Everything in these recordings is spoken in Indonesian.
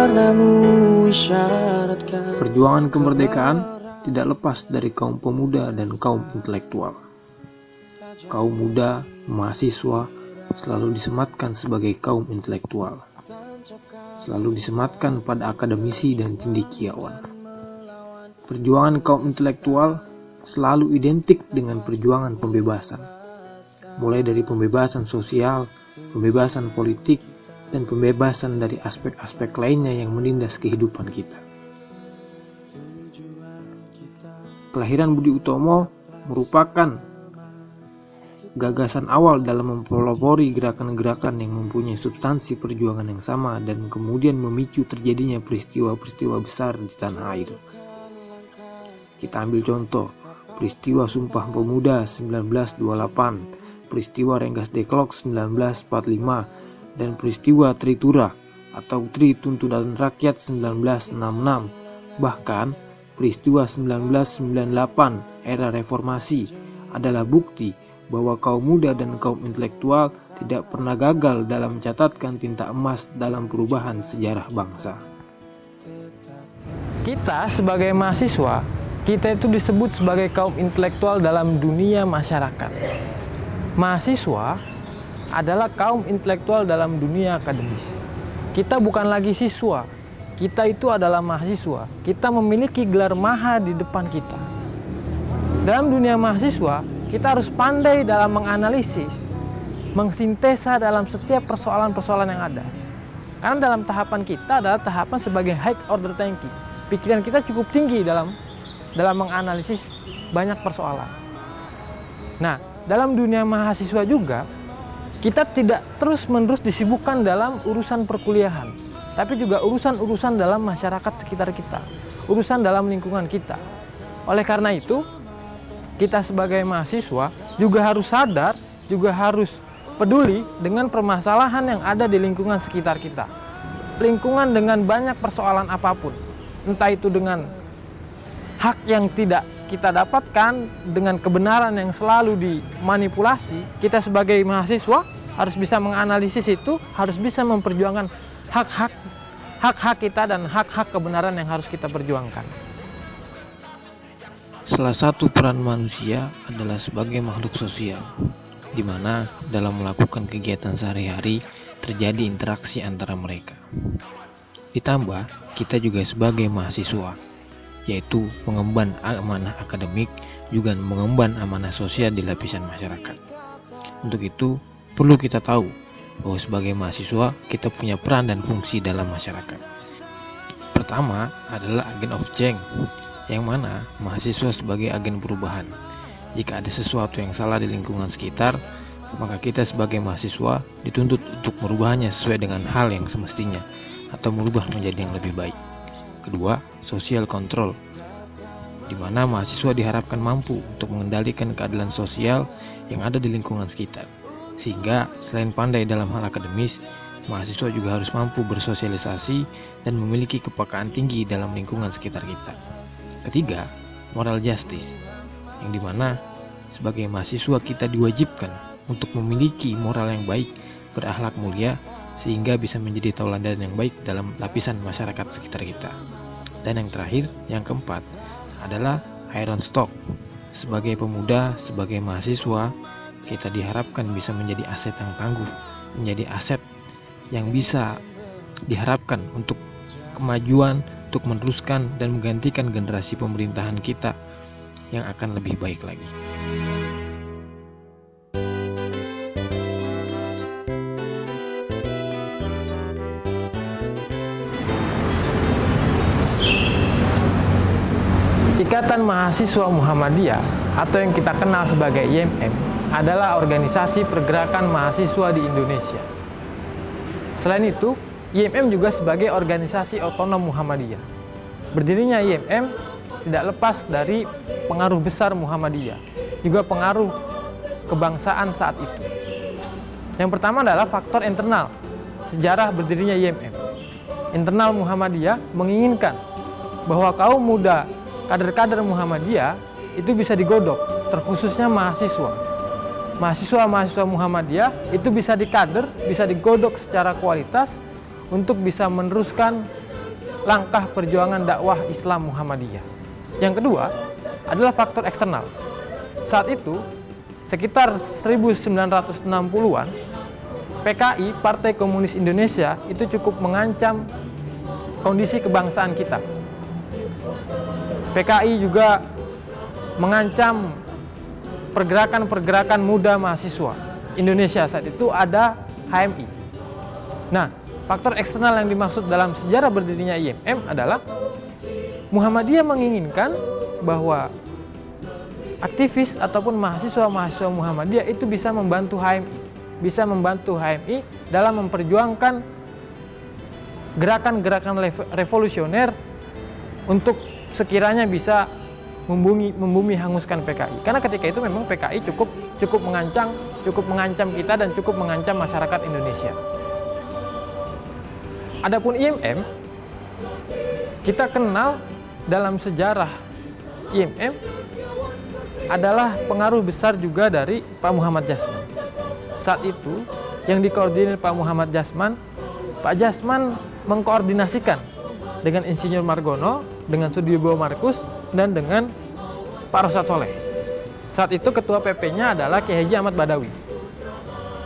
warnamu isyaratkan. Perjuangan kemerdekaan tidak lepas dari kaum pemuda dan kaum intelektual. Kaum muda, mahasiswa selalu disematkan sebagai kaum intelektual, selalu disematkan pada akademisi dan cendekiawan. Perjuangan kaum intelektual selalu identik dengan perjuangan pembebasan, mulai dari pembebasan sosial, pembebasan politik, dan pembebasan dari aspek-aspek lainnya yang menindas kehidupan kita. Kelahiran Budi Utomo merupakan gagasan awal dalam mempelopori gerakan-gerakan yang mempunyai substansi perjuangan yang sama dan kemudian memicu terjadinya peristiwa-peristiwa besar di tanah air. Kita ambil contoh, peristiwa Sumpah Pemuda 1928, peristiwa Rengas Dengklok 1945, dan peristiwa Tritura atau Tri Tuntutan Rakyat 1966, bahkan peristiwa 1998 era reformasi adalah bukti bahwa kaum muda dan kaum intelektual tidak pernah gagal dalam mencatatkan tinta emas dalam perubahan sejarah bangsa. Kita sebagai mahasiswa, kita itu disebut sebagai kaum intelektual dalam dunia masyarakat. Mahasiswa adalah kaum intelektual dalam dunia akademis. Kita bukan lagi siswa, kita itu adalah mahasiswa. Kita memiliki gelar maha di depan kita. Dalam dunia mahasiswa, kita harus pandai dalam menganalisis, mengsintesa dalam setiap persoalan-persoalan yang ada. Karena dalam tahapan kita adalah tahapan sebagai high order thinking. Pikiran kita cukup tinggi dalam menganalisis banyak persoalan. Nah, dalam dunia mahasiswa juga, kita tidak terus-menerus disibukkan dalam urusan perkuliahan, tapi juga urusan-urusan dalam masyarakat sekitar kita, urusan dalam lingkungan kita. Oleh karena itu, kita sebagai mahasiswa juga harus sadar, juga harus peduli dengan permasalahan yang ada di lingkungan sekitar kita. Lingkungan dengan banyak persoalan apapun, entah itu dengan hak yang tidak kita dapatkan, dengan kebenaran yang selalu dimanipulasi, kita sebagai mahasiswa harus bisa menganalisis itu, harus bisa memperjuangkan hak-hak kita dan hak-hak kebenaran yang harus kita perjuangkan. Salah satu peran manusia adalah sebagai makhluk sosial, di mana dalam melakukan kegiatan sehari-hari terjadi interaksi antara mereka. Ditambah, kita juga sebagai mahasiswa, yaitu pengemban amanah akademik, juga mengemban amanah sosial di lapisan masyarakat. Untuk itu, perlu kita tahu bahwa sebagai mahasiswa, kita punya peran dan fungsi dalam masyarakat. Pertama adalah agen of change, yang mana mahasiswa sebagai agen perubahan. Jika ada sesuatu yang salah di lingkungan sekitar, maka kita sebagai mahasiswa dituntut untuk merubahnya sesuai dengan hal yang semestinya, atau merubah menjadi yang lebih baik. Kedua, social control, di mana mahasiswa diharapkan mampu untuk mengendalikan keadilan sosial yang ada di lingkungan sekitar. Sehingga selain pandai dalam hal akademis, mahasiswa juga harus mampu bersosialisasi dan memiliki kepekaan tinggi dalam lingkungan sekitar kita. Ketiga, moral justice, yang dimana sebagai mahasiswa kita diwajibkan untuk memiliki moral yang baik, berakhlak mulia, sehingga bisa menjadi tauladan yang baik dalam lapisan masyarakat sekitar kita. Dan yang terakhir, yang keempat, adalah iron stock. Sebagai pemuda, sebagai mahasiswa, kita diharapkan bisa menjadi aset yang tangguh, menjadi aset yang bisa diharapkan untuk kemajuan, untuk meneruskan dan menggantikan generasi pemerintahan kita yang akan lebih baik lagi. Ikatan Mahasiswa Muhammadiyah atau yang kita kenal sebagai IMM adalah organisasi pergerakan mahasiswa di Indonesia. Selain itu, IMM juga sebagai organisasi otonom Muhammadiyah. Berdirinya IMM tidak lepas dari pengaruh besar Muhammadiyah, juga pengaruh kebangsaan saat itu. Yang pertama adalah faktor internal, sejarah berdirinya IMM. Internal Muhammadiyah menginginkan bahwa kaum muda, kader-kader Muhammadiyah itu bisa digodok, terkhususnya mahasiswa. Mahasiswa-mahasiswa Muhammadiyah itu bisa dikader, bisa digodok secara kualitas untuk bisa meneruskan langkah perjuangan dakwah Islam Muhammadiyah. Yang kedua adalah faktor eksternal. Saat itu, sekitar 1960-an, PKI, Partai Komunis Indonesia, itu cukup mengancam kondisi kebangsaan kita. PKI juga mengancam pergerakan-pergerakan muda mahasiswa Indonesia. Saat itu ada HMI. Nah, faktor eksternal yang dimaksud dalam sejarah berdirinya IMM adalah Muhammadiyah menginginkan bahwa aktivis ataupun mahasiswa-mahasiswa Muhammadiyah itu bisa membantu HMI dalam memperjuangkan gerakan-gerakan revolusioner untuk sekiranya bisa membumi hanguskan PKI. Karena ketika itu memang PKI cukup mengancam kita dan cukup mengancam masyarakat Indonesia. Adapun IMM, kita kenal dalam sejarah IMM adalah pengaruh besar juga dari Pak Muhammad Jasman. Saat itu yang dikoordinir Pak Muhammad Jasman, Pak Jasman mengkoordinasikan dengan Insinyur Margono, dengan Sudiyobo Markus, dan dengan Pak Rosad Soleh. Saat itu ketua PP-nya adalah Kiai Haji Ahmad Badawi.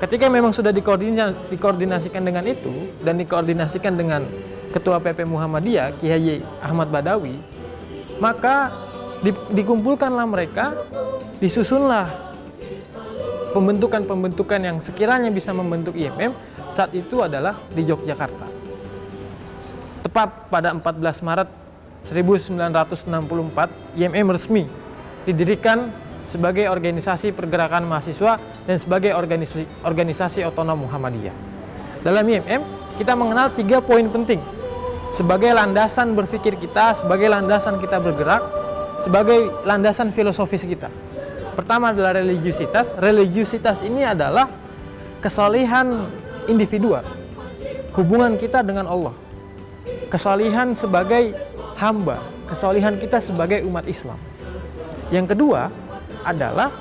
Ketika memang sudah dikoordinasikan dengan itu dan dikoordinasikan dengan ketua PP Muhammadiyah Kiai Haji Ahmad Badawi, maka dikumpulkanlah mereka, disusunlah pembentukan-pembentukan yang sekiranya bisa membentuk IMM. Saat itu adalah di Yogyakarta. Tepat pada 14 Maret 1964, IMM resmi didirikan sebagai organisasi pergerakan mahasiswa dan sebagai organisasi otonom Muhammadiyah. Dalam IMM, kita mengenal 3 poin penting sebagai landasan berpikir kita, sebagai landasan kita bergerak, sebagai landasan filosofis kita. Pertama adalah religiusitas. Religiusitas ini adalah kesalehan individual, hubungan kita dengan Allah, kesalehan sebagai hamba, kesalehan kita sebagai umat Islam. Yang kedua adalah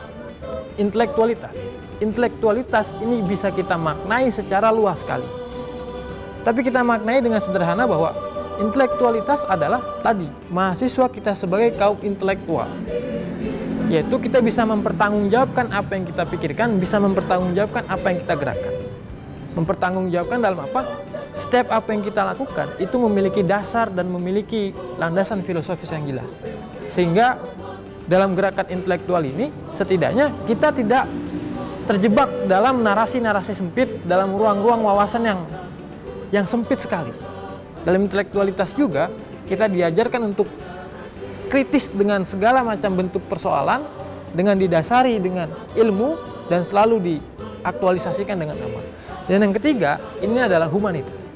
intelektualitas. Intelektualitas ini bisa kita maknai secara luas sekali. Tapi kita maknai dengan sederhana bahwa intelektualitas adalah tadi, mahasiswa kita sebagai kaum intelektual. Yaitu kita bisa mempertanggungjawabkan apa yang kita pikirkan, bisa mempertanggungjawabkan apa yang kita gerakan. Mempertanggungjawabkan dalam apa? Setiap apa yang kita lakukan itu memiliki dasar dan memiliki landasan filosofis yang jelas. Sehingga dalam gerakan intelektual ini setidaknya kita tidak terjebak dalam narasi-narasi sempit, dalam ruang-ruang wawasan yang sempit sekali. Dalam intelektualitas juga kita diajarkan untuk kritis dengan segala macam bentuk persoalan, dengan didasari dengan ilmu dan selalu diaktualisasikan dengan amal. Dan yang ketiga, ini adalah humanitas.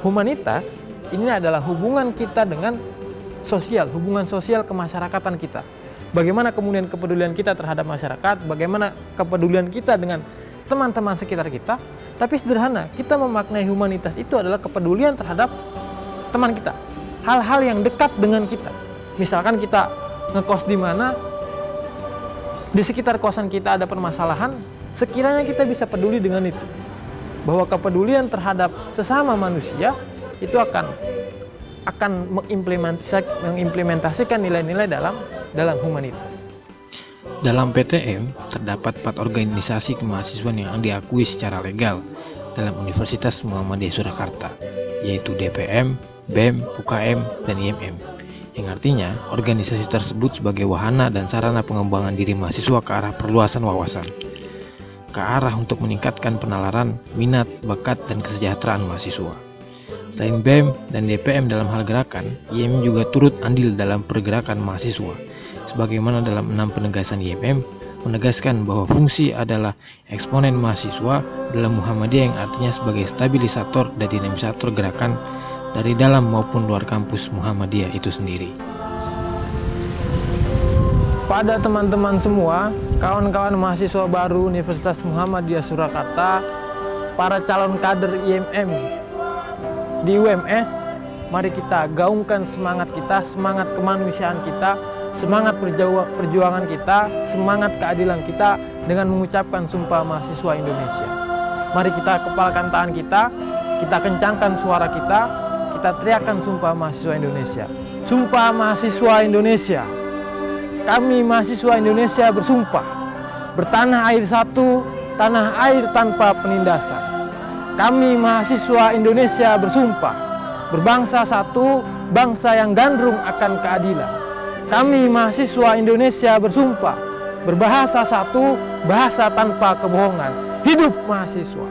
Humanitas ini adalah hubungan kita dengan sosial, hubungan sosial kemasyarakatan kita. Bagaimana kemudian kepedulian kita terhadap masyarakat, bagaimana kepedulian kita dengan teman-teman sekitar kita. Tapi sederhana, kita memaknai humanitas itu adalah kepedulian terhadap teman kita, hal-hal yang dekat dengan kita. Misalkan kita ngekos di mana, di sekitar kosan kita ada permasalahan, sekiranya kita bisa peduli dengan itu. Bahwa kepedulian terhadap sesama manusia itu akan mengimplementasikan nilai-nilai dalam humanitas. Dalam PTM terdapat 4 organisasi kemahasiswaan yang diakui secara legal dalam Universitas Muhammadiyah Surakarta, yaitu DPM, BEM, UKM, dan IMM, yang artinya organisasi tersebut sebagai wahana dan sarana pengembangan diri mahasiswa ke arah perluasan wawasan, ke arah untuk meningkatkan penalaran, minat, bakat, dan kesejahteraan mahasiswa. Selain BEM dan DPM dalam hal gerakan, IMM juga turut andil dalam pergerakan mahasiswa. Sebagaimana dalam 6 penegasan IMM, menegaskan bahwa fungsi adalah eksponen mahasiswa dalam Muhammadiyah yang artinya sebagai stabilisator dan dinamisator gerakan dari dalam maupun luar kampus Muhammadiyah itu sendiri. Pada teman-teman semua, kawan-kawan mahasiswa baru Universitas Muhammadiyah Surakarta, para calon kader IMM di UMS, mari kita gaungkan semangat kita, semangat kemanusiaan kita, semangat perjuangan kita, semangat keadilan kita dengan mengucapkan Sumpah Mahasiswa Indonesia. Mari kita kepalkan tangan kita kencangkan suara kita kita teriakkan sumpah mahasiswa Indonesia. Sumpah mahasiswa Indonesia. Kami mahasiswa Indonesia bersumpah bertanah air satu, tanah air tanpa penindasan. Kami mahasiswa Indonesia bersumpah berbangsa satu, bangsa yang gandrung akan keadilan. Kami mahasiswa Indonesia bersumpah berbahasa satu, bahasa tanpa kebohongan. Hidup mahasiswa!